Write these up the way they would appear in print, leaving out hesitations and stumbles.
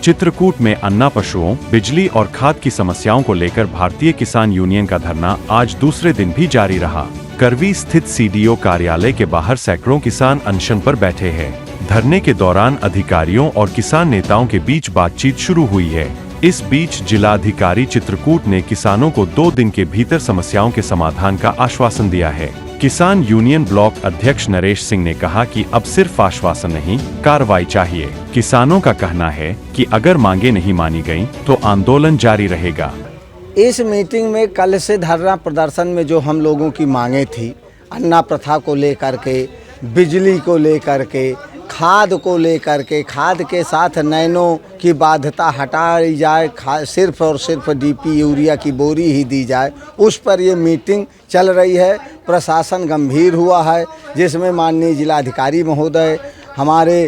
चित्रकूट में अन्ना पशुओं, बिजली और खाद की समस्याओं को लेकर भारतीय किसान यूनियन का धरना आज दूसरे दिन भी जारी रहा। करवी स्थित सीडीओ कार्यालय के बाहर सैकड़ों किसान अनशन पर बैठे हैं। धरने के दौरान अधिकारियों और किसान नेताओं के बीच बातचीत शुरू हुई है। इस बीच जिलाधिकारी चित्रकूट ने किसानों को 2 दिन के भीतर समस्याओं के समाधान का आश्वासन दिया है। किसान यूनियन ब्लॉक अध्यक्ष नरेश सिंह ने कहा कि अब सिर्फ आश्वासन नहीं, कार्रवाई चाहिए। किसानों का कहना है कि अगर मांगे नहीं मानी गईं, तो आंदोलन जारी रहेगा। इस मीटिंग में कल से धरना प्रदर्शन में जो हम लोगों की मांगे थी, अन्ना प्रथा को लेकर के, बिजली को लेकर के, खाद को लेकर के, खाद के साथ नैनो की बाध्यता हटाई जाए, सिर्फ और सिर्फ डीपी यूरिया की बोरी ही दी जाए, उस पर ये मीटिंग चल रही है। प्रशासन गंभीर हुआ है, जिसमें माननीय जिलाधिकारी महोदय, हमारे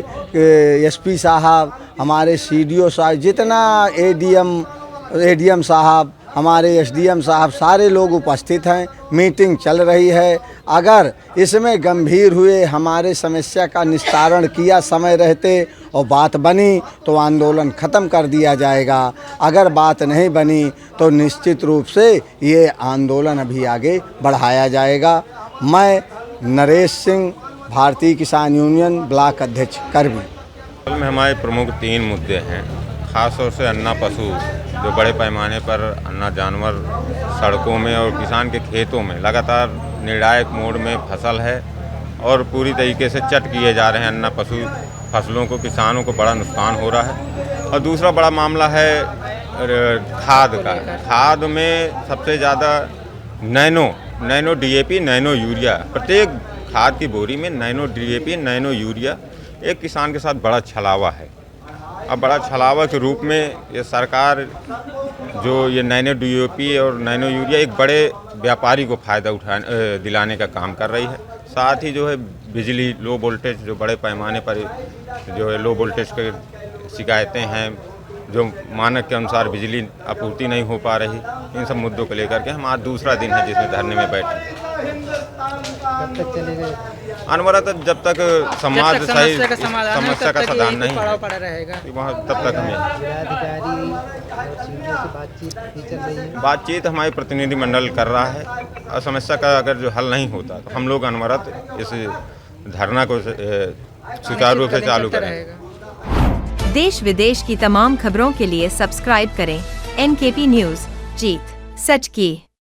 एसपी साहब, हमारे सीडीओ साहब, जितना एडीएम साहब, हमारे एसडीएम साहब, सारे लोग उपस्थित हैं। मीटिंग चल रही है। अगर इसमें गंभीर हुए, हमारे समस्या का निस्तारण किया समय रहते और बात बनी तो आंदोलन ख़त्म कर दिया जाएगा। अगर बात नहीं बनी तो निश्चित रूप से ये आंदोलन अभी आगे बढ़ाया जाएगा। मैं नरेश सिंह, भारतीय किसान यूनियन ब्लॉक अध्यक्ष करवी। में हमारे प्रमुख 3 मुद्दे हैं। खास तौर से अन्ना पशु, जो बड़े पैमाने पर अन्ना जानवर सड़कों में और किसान के खेतों में लगातार निर्णायक मोड में फसल है और पूरी तरीके से चट किए जा रहे हैं अन्ना पशु फसलों को, किसानों को बड़ा नुकसान हो रहा है। और दूसरा बड़ा मामला है खाद का। खाद में सबसे ज़्यादा नैनो डीएपी, नैनो यूरिया, प्रत्येक खाद की बोरी में नैनो डीएपी, नैनो यूरिया एक किसान के साथ बड़ा छलावा है। अब बड़ा छलावा के रूप में ये सरकार जो ये नैनो डीएपी और नैनो यूरिया एक बड़े व्यापारी को फ़ायदा दिलाने का काम कर रही है। साथ ही जो है बिजली, लो वोल्टेज, जो बड़े पैमाने पर जो है लो वोल्टेज के शिकायतें हैं, जो मानक के अनुसार बिजली आपूर्ति नहीं हो पा रही, इन सब मुद्दों को लेकर के हम आज दूसरा दिन है जिसमें धरने में बैठे। कब तक चलेगा? अनवरत जब तक समाज सही समस्या का समाधान नहीं रहेगा, वहाँ तब तक हमें जिलाधिकारी और सीडीओ से बातचीत भी चल रही है। बातचीत हमारी प्रतिनिधिमंडल कर रहा है और समस्या का अगर जो हल नहीं होता तो हम लोग अनवरत इस धरना को सुचारू रूप से चालू करेंगे। देश विदेश की तमाम खबरों के लिए सब्सक्राइब करें NKP न्यूज़। जीत सच की।